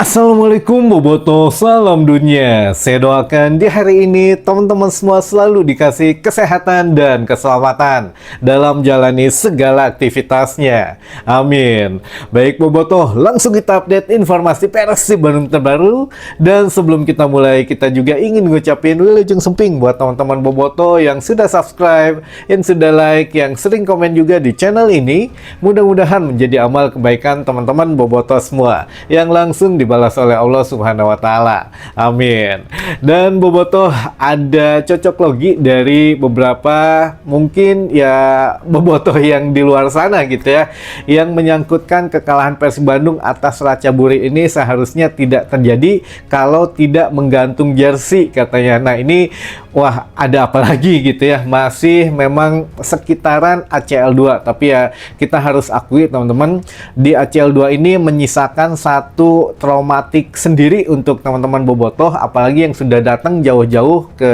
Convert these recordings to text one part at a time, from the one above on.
Assalamualaikum Boboto, salam dunia. Saya doakan di hari ini teman-teman semua selalu dikasih kesehatan dan keselamatan dalam jalani segala aktivitasnya. Amin. Baik Boboto, langsung kita update informasi Persib Bandung terbaru. Dan sebelum kita mulai, kita juga ingin ngucapin wilujeng semping buat teman-teman Boboto yang sudah subscribe, yang sudah like, yang sering komen juga di channel ini. Mudah-mudahan menjadi amal kebaikan teman-teman Boboto semua yang langsung dibalas oleh Allah Subhanahu wa Ta'ala. Amin. Dan Boboto, ada cocok logi dari beberapa mungkin ya Boboto yang di luar sana gitu ya, yang menyangkutkan kekalahan Persib Bandung atas Ratchaburi ini seharusnya tidak terjadi kalau tidak menggantung jersey katanya. Nah ini wah, ada apa lagi gitu ya, masih memang sekitaran ACL 2, tapi ya kita harus akui teman-teman, di ACL 2 ini menyisakan satu traumatik sendiri untuk teman-teman Bobotoh, apalagi yang sudah datang jauh-jauh ke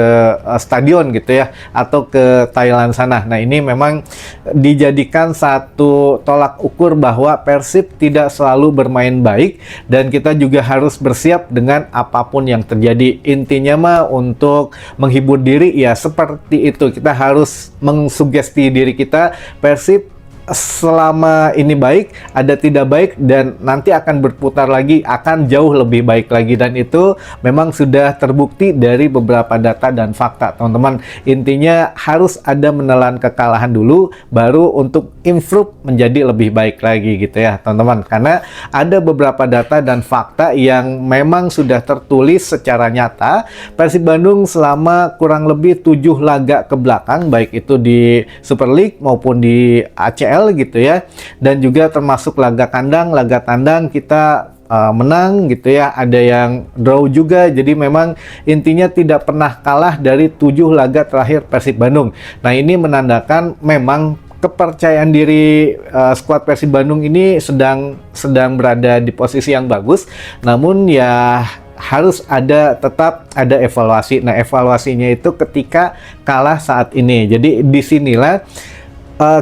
stadion gitu ya, atau ke Thailand sana. Nah ini memang dijadikan satu tolak ukur bahwa Persib tidak selalu bermain baik, dan kita juga harus bersiap dengan apapun yang terjadi. Intinya mah untuk menghibur diri ya seperti itu, kita harus mengsugesti diri kita, Persib selama ini baik, ada tidak baik, dan nanti akan berputar lagi, akan jauh lebih baik lagi, dan itu memang sudah terbukti dari beberapa data dan fakta teman-teman. Intinya harus ada menelan kekalahan dulu, baru untuk improve menjadi lebih baik lagi gitu ya teman-teman, karena ada beberapa data dan fakta yang memang sudah tertulis secara nyata. Persib Bandung selama kurang lebih 7 laga ke belakang, baik itu di Super League maupun di ACL gitu ya, dan juga termasuk laga kandang, laga tandang kita menang gitu ya, ada yang draw juga. Jadi memang intinya tidak pernah kalah dari 7 laga terakhir Persib Bandung. Nah ini menandakan memang kepercayaan diri skuad Persib Bandung ini sedang berada di posisi yang bagus. Namun ya harus tetap ada evaluasi. Nah evaluasinya itu ketika kalah saat ini. Jadi disinilah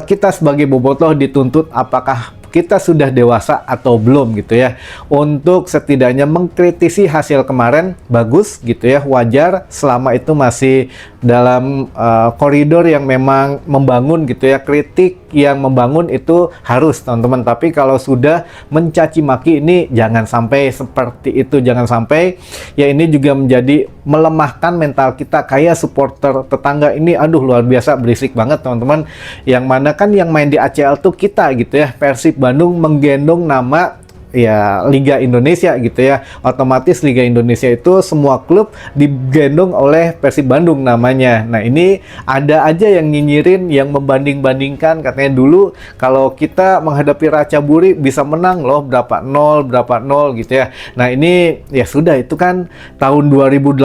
kita sebagai Bobotoh dituntut apakah kita sudah dewasa atau belum gitu ya, untuk setidaknya mengkritisi hasil kemarin. Bagus gitu ya, wajar selama itu masih dalam koridor yang memang membangun gitu ya. Kritik yang membangun itu harus teman-teman, tapi kalau sudah mencaci maki ini jangan sampai seperti itu, jangan sampai ya ini juga menjadi melemahkan mental kita. Kayak supporter tetangga ini, aduh luar biasa berisik banget teman-teman, yang mana kan yang main di ACL tuh kita gitu ya, Persib Bandung menggendong nama ya Liga Indonesia gitu ya, otomatis Liga Indonesia itu semua klub digendong oleh Persib Bandung namanya. Nah ini ada aja yang nyinyirin, yang membanding-bandingkan, katanya dulu kalau kita menghadapi Ratchaburi bisa menang loh berapa nol gitu ya. Nah ini ya sudah, itu kan tahun 2018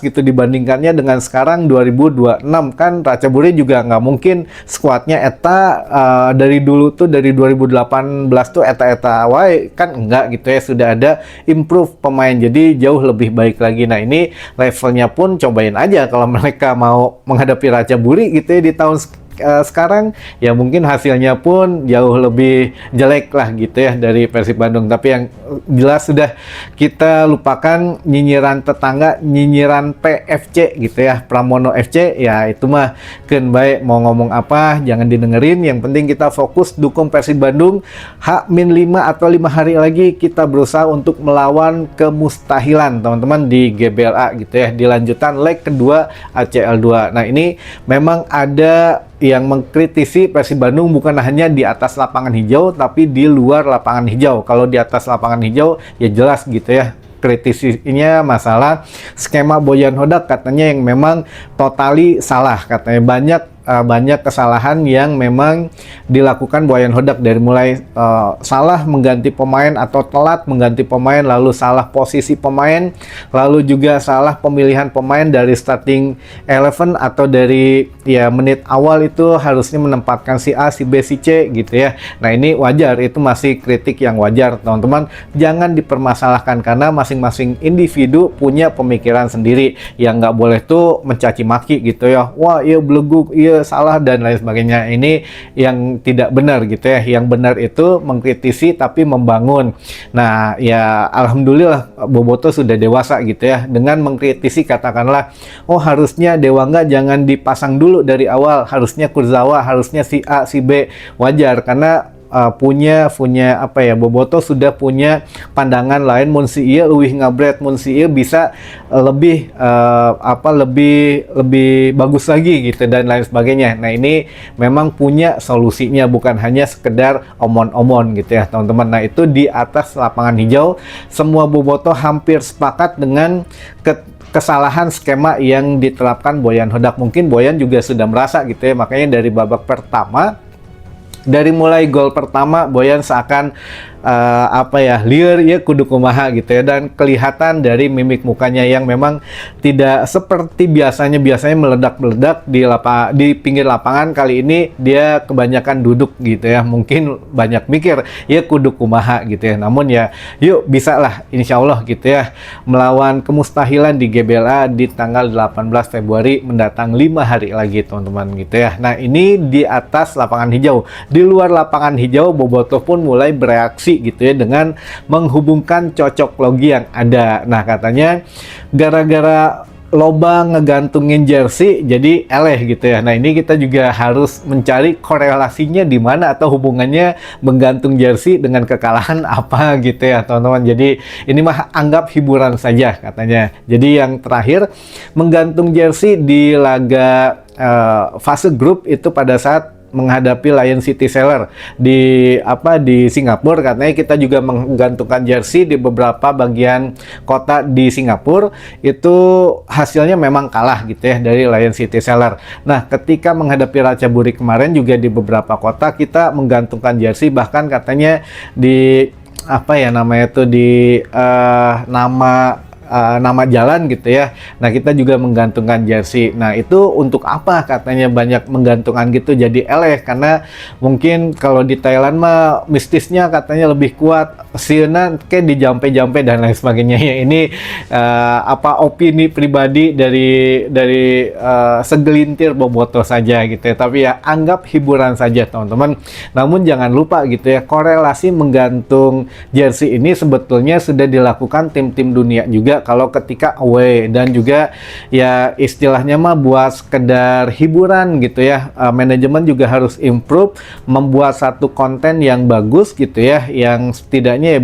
gitu, dibandingkannya dengan sekarang 2026 kan Ratchaburi juga nggak mungkin skuadnya eta dari dulu tuh, dari 2018 tuh eta wae kan, enggak gitu ya, sudah ada improve pemain jadi jauh lebih baik lagi. Nah ini levelnya pun cobain aja kalau mereka mau menghadapi Ratchaburi gitu ya di tahun sekarang, ya mungkin hasilnya pun jauh lebih jelek lah gitu ya dari Persib Bandung. Tapi yang jelas sudah kita lupakan nyinyiran tetangga, nyinyiran PFC gitu ya, Pramono FC, ya itu mah keun bae, mau ngomong apa jangan didengerin. Yang penting kita fokus dukung Persib Bandung. H-5 atau 5 hari lagi kita berusaha untuk melawan kemustahilan teman-teman di GBLA gitu ya, di lanjutan leg kedua ACL 2. Nah ini memang ada yang mengkritisi Persib Bandung bukan hanya di atas lapangan hijau, tapi di luar lapangan hijau. Kalau di atas lapangan hijau ya jelas gitu ya, kritisinya masalah skema Boyan Hodak katanya yang memang totali salah, katanya banyak kesalahan yang memang dilakukan Boyan Hodak, dari mulai salah mengganti pemain atau telat mengganti pemain, lalu salah posisi pemain, lalu juga salah pemilihan pemain dari starting 11 atau dari ya menit awal itu harusnya menempatkan si A, si B, si C gitu ya. Nah ini wajar, itu masih kritik yang wajar teman-teman, jangan dipermasalahkan karena masing-masing individu punya pemikiran sendiri. Yang nggak boleh tuh mencaci maki gitu ya, wah iya beleguk, iya iya salah dan lain sebagainya. Ini yang tidak benar gitu ya. Yang benar itu mengkritisi tapi membangun. Nah, ya alhamdulillah Boboto sudah dewasa gitu ya. Dengan mengkritisi katakanlah, oh harusnya Dewangga jangan dipasang dulu dari awal, harusnya Kurzawa, harusnya si A, si B. Wajar karena punya apa ya, Boboto sudah punya pandangan lain, mun si ieu leuwih ngabret, mun si ieu bisa lebih lebih bagus lagi gitu dan lain sebagainya. Nah, ini memang punya solusinya, bukan hanya sekedar omon-omon gitu ya teman-teman. Nah, itu di atas lapangan hijau semua Boboto hampir sepakat dengan kesalahan skema yang diterapkan Boyan Hodak. Mungkin Boyan juga sudah merasa gitu ya, makanya dari babak pertama, dari mulai gol pertama Boyan seakan liar ya kudu kumaha gitu ya, dan kelihatan dari mimik mukanya yang memang tidak seperti biasanya meledak-meledak di pinggir lapangan. Kali ini dia kebanyakan duduk gitu ya, mungkin banyak mikir ya kudu kumaha gitu ya. Namun ya yuk bisa lah insya Allah gitu ya, melawan kemustahilan di GBLA di tanggal 18 Februari mendatang, 5 hari lagi teman-teman gitu ya. Nah, ini di atas lapangan hijau. Di luar lapangan hijau Boboto pun mulai bereaksi gitu ya dengan menghubungkan cocok logi yang ada. Nah, katanya gara-gara loba ngegantungin jersey jadi eleh gitu ya. Nah, ini kita juga harus mencari korelasinya di mana atau hubungannya menggantung jersey dengan kekalahan apa gitu ya teman-teman. Jadi ini mah anggap hiburan saja katanya. Jadi yang terakhir menggantung jersey di laga fase grup itu pada saat menghadapi Lion City Seller di Singapura. Katanya kita juga menggantungkan jersey di beberapa bagian kota di Singapura, itu hasilnya memang kalah gitu ya dari Lion City Seller. Nah, ketika menghadapi Ratchaburi kemarin juga di beberapa kota kita menggantungkan jersey, bahkan katanya di nama jalan gitu ya. Nah, kita juga menggantungkan jersey. Nah, itu untuk apa katanya banyak menggantungkan gitu jadi eleh, karena mungkin kalau di Thailand mah mistisnya katanya lebih kuat, sieuna kayak dijampe-jampe dan lain sebagainya ya. Ini opini pribadi dari segelintir Boboto saja gitu ya. Tapi ya anggap hiburan saja teman-teman. Namun jangan lupa gitu ya, korelasi menggantung jersey ini sebetulnya sudah dilakukan tim-tim dunia juga kalau ketika away, dan juga ya istilahnya mah buat sekedar hiburan gitu ya. Manajemen juga harus improve, membuat satu konten yang bagus gitu ya, yang setidaknya ya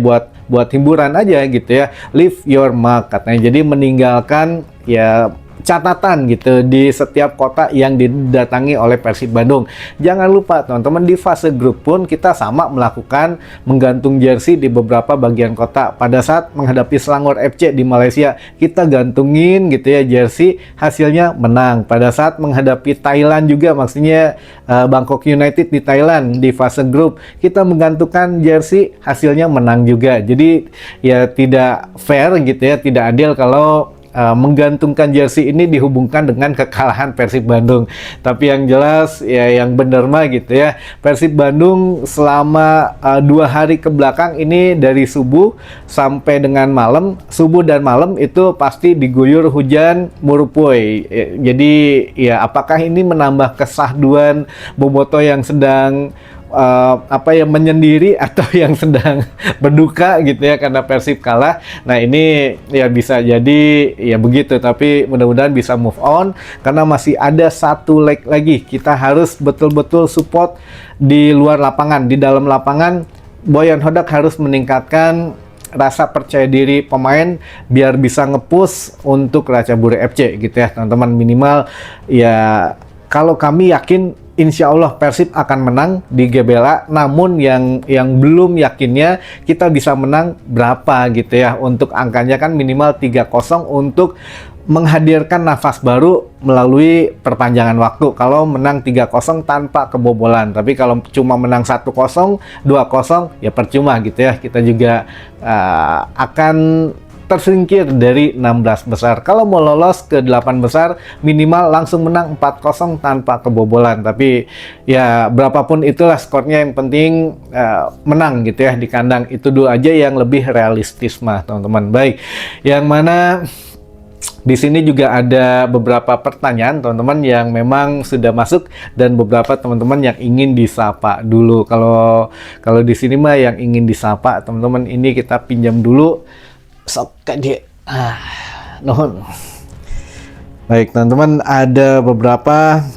buat hiburan aja gitu ya. Leave your mark katanya, jadi meninggalkan ya catatan gitu di setiap kota yang didatangi oleh Persib Bandung. Jangan lupa teman-teman, di fase grup pun kita sama melakukan menggantung jersey di beberapa bagian kota. Pada saat menghadapi Selangor FC di Malaysia, kita gantungin gitu ya jersey, hasilnya menang. Pada saat menghadapi Thailand juga, maksudnya Bangkok United di Thailand di fase grup, kita menggantungkan jersey, hasilnya menang juga. Jadi ya tidak fair gitu ya, tidak adil kalau menggantungkan jersey ini dihubungkan dengan kekalahan Persib Bandung. Tapi yang jelas ya yang benar mah gitu ya, Persib Bandung selama 2 hari ke belakang ini dari subuh sampai dengan malam, subuh dan malam itu pasti diguyur hujan murupoi. Jadi ya apakah ini menambah kesahduan Boboto yang sedang menyendiri atau yang sedang berduka gitu ya karena Persib kalah. Nah, ini ya bisa jadi ya begitu, tapi mudah-mudahan bisa move on karena masih ada satu leg lagi. Kita harus betul-betul support di luar lapangan. Di dalam lapangan Boyan Hodak harus meningkatkan rasa percaya diri pemain biar bisa nge-push untuk Ratchaburi FC gitu ya teman-teman. Minimal ya kalau kami yakin insya Allah Persib akan menang di GBLA, namun yang belum yakinnya kita bisa menang berapa gitu ya. Untuk angkanya kan minimal 3-0 untuk menghadirkan nafas baru melalui perpanjangan waktu. Kalau menang 3-0 tanpa kebobolan, tapi kalau cuma menang 1-0, 2-0 ya percuma gitu ya. Kita juga akan tersingkir dari 16 besar. Kalau mau lolos ke 8 besar, minimal langsung menang 4-0 tanpa kebobolan. Tapi ya berapapun itulah skornya, yang penting menang gitu ya di kandang. Itu dulu aja yang lebih realistis mah teman-teman. Baik, yang mana Di sini juga ada beberapa pertanyaan teman-teman yang memang sudah masuk dan beberapa teman-teman yang ingin disapa dulu. Kalau di sini mah yang ingin disapa teman-teman ini kita pinjam dulu. Sok dia. Nuhun. Baik teman-teman, ada beberapa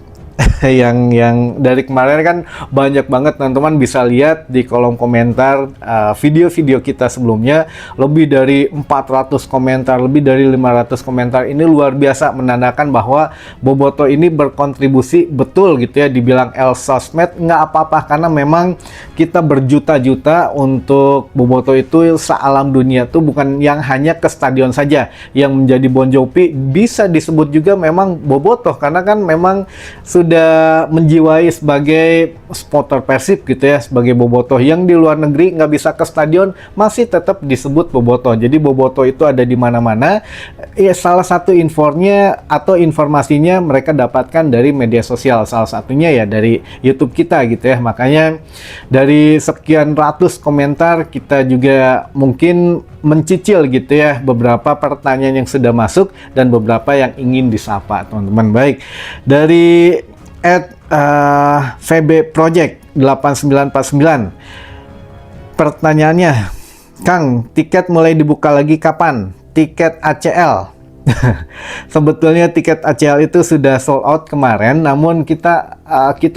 yang dari kemarin kan banyak banget teman-teman bisa lihat di kolom komentar video-video kita sebelumnya, lebih dari 400 komentar, lebih dari 500 komentar. Ini luar biasa, menandakan bahwa Bobotoh ini berkontribusi betul gitu ya. Dibilang El Sosmed nggak apa-apa, karena memang kita berjuta-juta untuk Bobotoh itu sealam dunia tuh, bukan yang hanya ke stadion saja yang menjadi Bon Jovi. Bisa disebut juga memang Bobotoh, karena kan memang sudah menjiwai sebagai supporter Persib gitu ya, sebagai Bobotoh yang di luar negeri nggak bisa ke stadion masih tetap disebut Bobotoh. Jadi Bobotoh itu ada di mana-mana. Ya, salah satu infonya atau informasinya mereka dapatkan dari media sosial, salah satunya ya dari YouTube kita gitu ya. Makanya dari sekian ratus komentar kita juga mungkin mencicil gitu ya beberapa pertanyaan yang sudah masuk dan beberapa yang ingin disapa teman-teman. Baik, dari VB Project 8949, pertanyaannya, Kang, tiket mulai dibuka lagi kapan? Tiket ACL. Sebetulnya tiket ACL itu sudah sold out kemarin, namun kita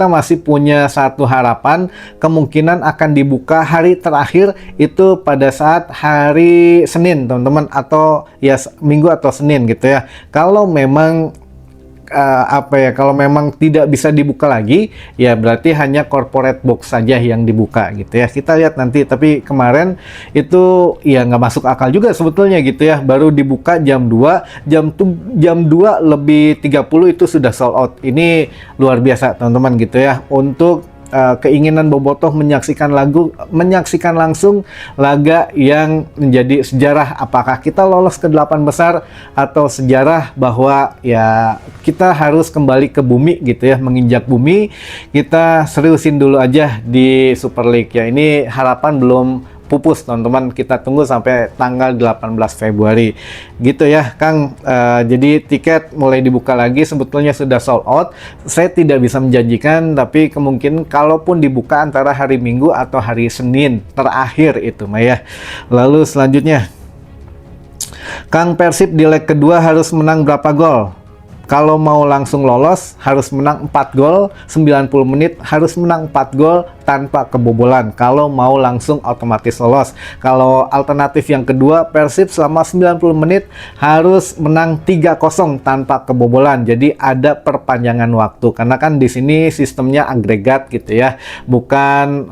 masih punya satu harapan, kemungkinan akan dibuka hari terakhir itu pada saat hari Senin teman-teman, atau ya Minggu atau Senin gitu ya. Kalau memang kalau memang tidak bisa dibuka lagi, ya berarti hanya corporate box saja yang dibuka gitu ya. Kita lihat nanti, tapi kemarin itu ya nggak masuk akal juga sebetulnya gitu ya. Baru dibuka jam 2, jam 2 lebih 30 itu sudah sold out. Ini luar biasa teman-teman gitu ya. Untuk keinginan Bobotoh menyaksikan langsung laga yang menjadi sejarah, apakah kita lolos ke 8 besar atau sejarah bahwa ya kita harus kembali ke bumi gitu ya, menginjak bumi. Kita seriusin dulu aja di Super League ya. Ini harapan belum pupus teman-teman, kita tunggu sampai tanggal 18 Februari gitu ya Kang. Jadi tiket mulai dibuka lagi, sebetulnya sudah sold out. Saya tidak bisa menjanjikan, tapi kemungkinan kalaupun dibuka antara hari Minggu atau hari Senin terakhir itu Maya. Lalu selanjutnya, Kang, Persib di leg kedua harus menang berapa gol? Kalau mau langsung lolos harus menang 4 gol, 90 menit harus menang 4 gol tanpa kebobolan kalau mau langsung otomatis lolos. Kalau alternatif yang kedua, Persib selama 90 menit harus menang 3-0 tanpa kebobolan. Jadi ada perpanjangan waktu, karena kan di sini sistemnya agregat gitu ya, bukan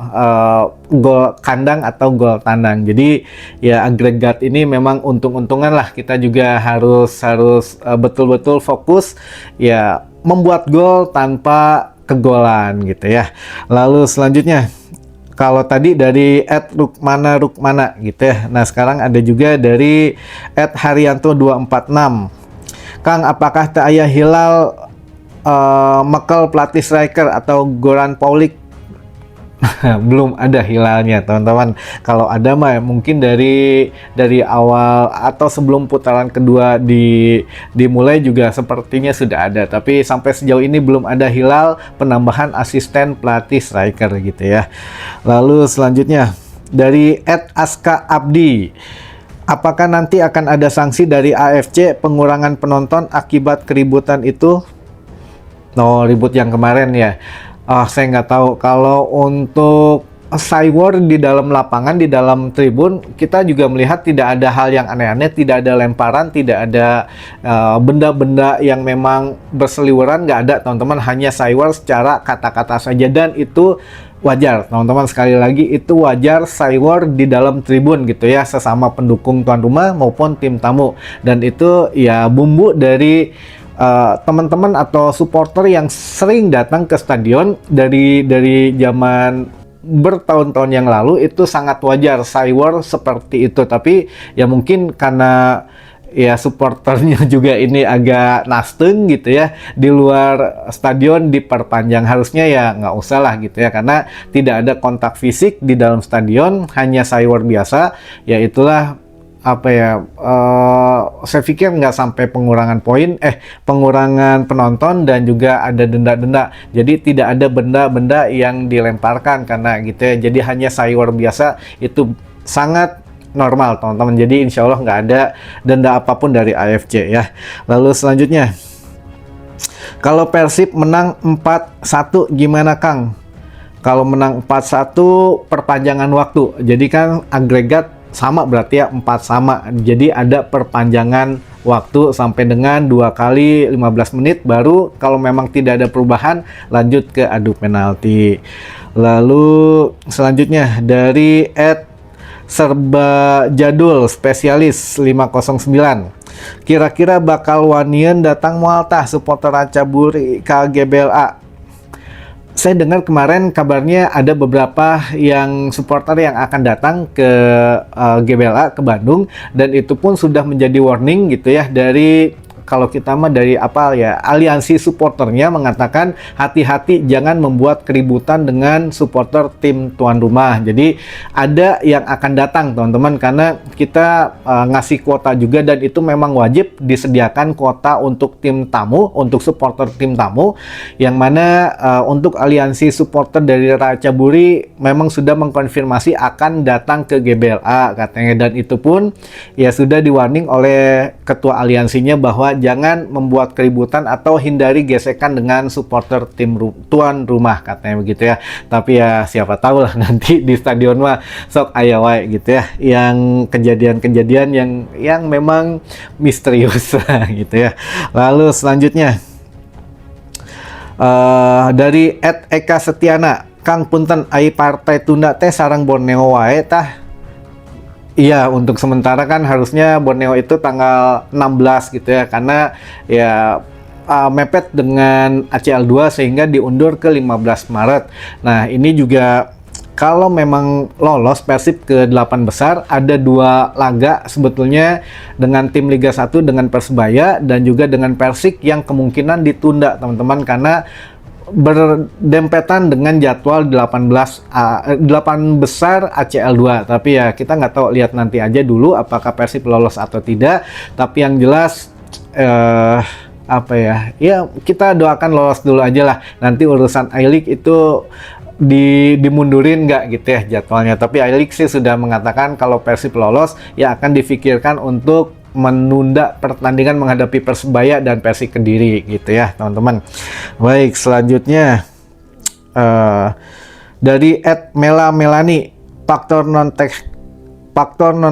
gol kandang atau gol tandang. Jadi ya agregat ini memang untung-untungan lah, kita juga harus betul-betul fokus ya membuat gol tanpa kegolan gitu ya. Lalu selanjutnya, kalau tadi dari @rukmana gitu ya. Nah, sekarang ada juga dari @haryanto246. Kang, apakah teu aya hilal mekel pelatih striker atau Goran Paulik? Belum ada hilalnya teman-teman. Kalau ada mah mungkin dari awal atau sebelum putaran kedua dimulai juga sepertinya sudah ada, tapi sampai sejauh ini belum ada hilal penambahan asisten pelatih striker gitu ya. Lalu selanjutnya dari @aska abdi, apakah nanti akan ada sanksi dari AFC pengurangan penonton akibat keributan itu? No, ribut yang kemarin ya. Saya nggak tahu. Kalau untuk cywar di dalam lapangan, di dalam tribun, kita juga melihat tidak ada hal yang aneh-aneh, tidak ada lemparan, tidak ada benda-benda yang memang berseliweran, nggak ada teman-teman. Hanya cywar secara kata-kata saja, dan itu wajar teman-teman. Sekali lagi itu wajar, cywar di dalam tribun gitu ya, sesama pendukung tuan rumah maupun tim tamu, dan itu ya bumbu dari teman-teman atau supporter yang sering datang ke stadion dari zaman bertahun-tahun yang lalu. Itu sangat wajar cywar seperti itu. Tapi ya mungkin karena ya supporternya juga ini agak nasteng gitu ya, di luar stadion diperpanjang, harusnya ya nggak usah lah gitu ya, karena tidak ada kontak fisik di dalam stadion, hanya cywar biasa. Ya itulah apa ya, saya pikir nggak sampai pengurangan poin, pengurangan penonton dan juga ada denda-denda. Jadi tidak ada benda-benda yang dilemparkan karena gitu ya. Jadi hanya sayur biasa, itu sangat normal teman-teman. Jadi insya Allah nggak ada denda apapun dari AFC ya. Lalu selanjutnya, kalau Persib menang 4-1 gimana Kang? Kalau menang 4-1 perpanjangan waktu. Jadi kan agregat sama berarti ya 4 sama. Jadi ada perpanjangan waktu sampai dengan 2 kali 15 menit baru kalau memang tidak ada perubahan lanjut ke adu penalti. Lalu selanjutnya dari Serba Jadul Spesialis 509. Kira-kira bakal wanian datang mualtah supporter Racaburi ke GBLA. Saya dengar kemarin kabarnya ada beberapa yang supporter yang akan datang ke GBLA ke Bandung, dan itu pun sudah menjadi warning gitu ya dari, kalau kita mah dari apa ya, aliansi supporternya mengatakan hati-hati jangan membuat keributan dengan supporter tim tuan rumah. Jadi ada yang akan datang teman-teman, karena kita ngasih kuota juga dan itu memang wajib disediakan kuota untuk tim tamu, untuk supporter tim tamu, yang mana untuk aliansi supporter dari Racaburi memang sudah mengkonfirmasi akan datang ke GBLA katanya, dan itu pun ya sudah di-warning oleh ketua aliansinya bahwa jangan membuat keributan atau hindari gesekan dengan supporter tim tuan rumah katanya begitu ya. Tapi ya siapa tahu lah nanti di stadion mah sok aya wae gitu ya, yang kejadian-kejadian yang memang misterius lah gitu ya. Lalu selanjutnya dari @Eka Setiana, Kang punten ai partai tunda teh sareng Borneo wae tah. Iya, untuk sementara kan harusnya Borneo itu tanggal 16 gitu ya, karena ya mepet dengan ACL 2 sehingga diundur ke 15 Maret. Nah, ini juga kalau memang lolos Persib ke 8 besar, ada 2 laga sebetulnya dengan tim Liga 1 dengan Persebaya dan juga dengan Persik yang kemungkinan ditunda teman-teman, karena berdempetan dengan jadwal 8 besar ACL 2. Tapi ya kita nggak tahu, lihat nanti aja dulu apakah Persib lolos atau tidak. Tapi yang jelas apa ya, ya kita doakan lolos dulu aja lah. Nanti urusan I-League itu dimundurin nggak gitu ya jadwalnya. Tapi I-League sih sudah mengatakan kalau Persib lolos ya akan difikirkan untuk menunda pertandingan menghadapi Persebaya dan Persik Kediri gitu ya teman-teman. Baik, selanjutnya dari @Mela Melani, faktor non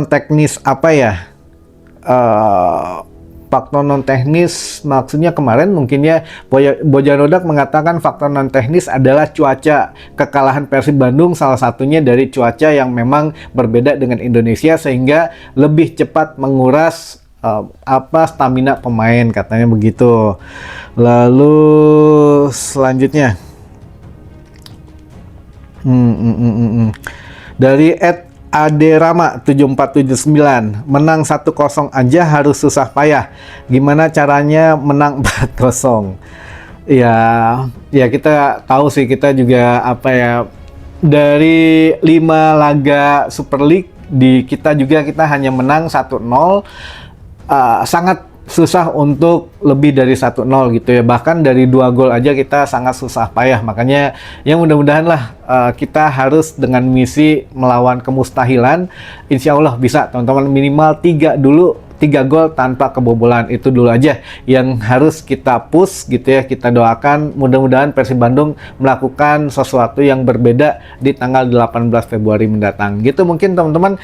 teknis apa ya? Faktor non teknis maksudnya kemarin mungkin ya Bojanodak mengatakan faktor non teknis adalah cuaca. Kekalahan Persib Bandung salah satunya dari cuaca yang memang berbeda dengan Indonesia sehingga lebih cepat menguras stamina pemain katanya begitu. Lalu selanjutnya dari Aderama 7479, menang 1-0 aja harus susah payah. Gimana caranya menang 4-0? Ya kita tahu sih, kita juga apa ya, dari 5 laga Super League kita hanya menang 1-0. Sangat susah untuk lebih dari 1-0 gitu ya. Bahkan dari 2 gol aja kita sangat susah payah. Makanya ya mudah-mudahan lah kita harus dengan misi melawan kemustahilan. Insya Allah bisa teman-teman, minimal 3 gol tanpa kebobolan, itu dulu aja yang harus kita push gitu ya. Kita doakan mudah-mudahan Persib Bandung melakukan sesuatu yang berbeda di tanggal 18 Februari mendatang gitu. Mungkin teman-teman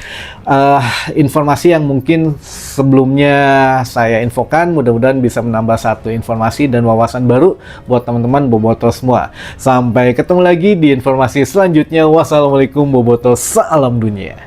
informasi yang mungkin sebelumnya saya infokan mudah-mudahan bisa menambah satu informasi dan wawasan baru buat teman-teman boboto semua. Sampai ketemu lagi di informasi selanjutnya. Wassalamualaikum boboto, salam dunia.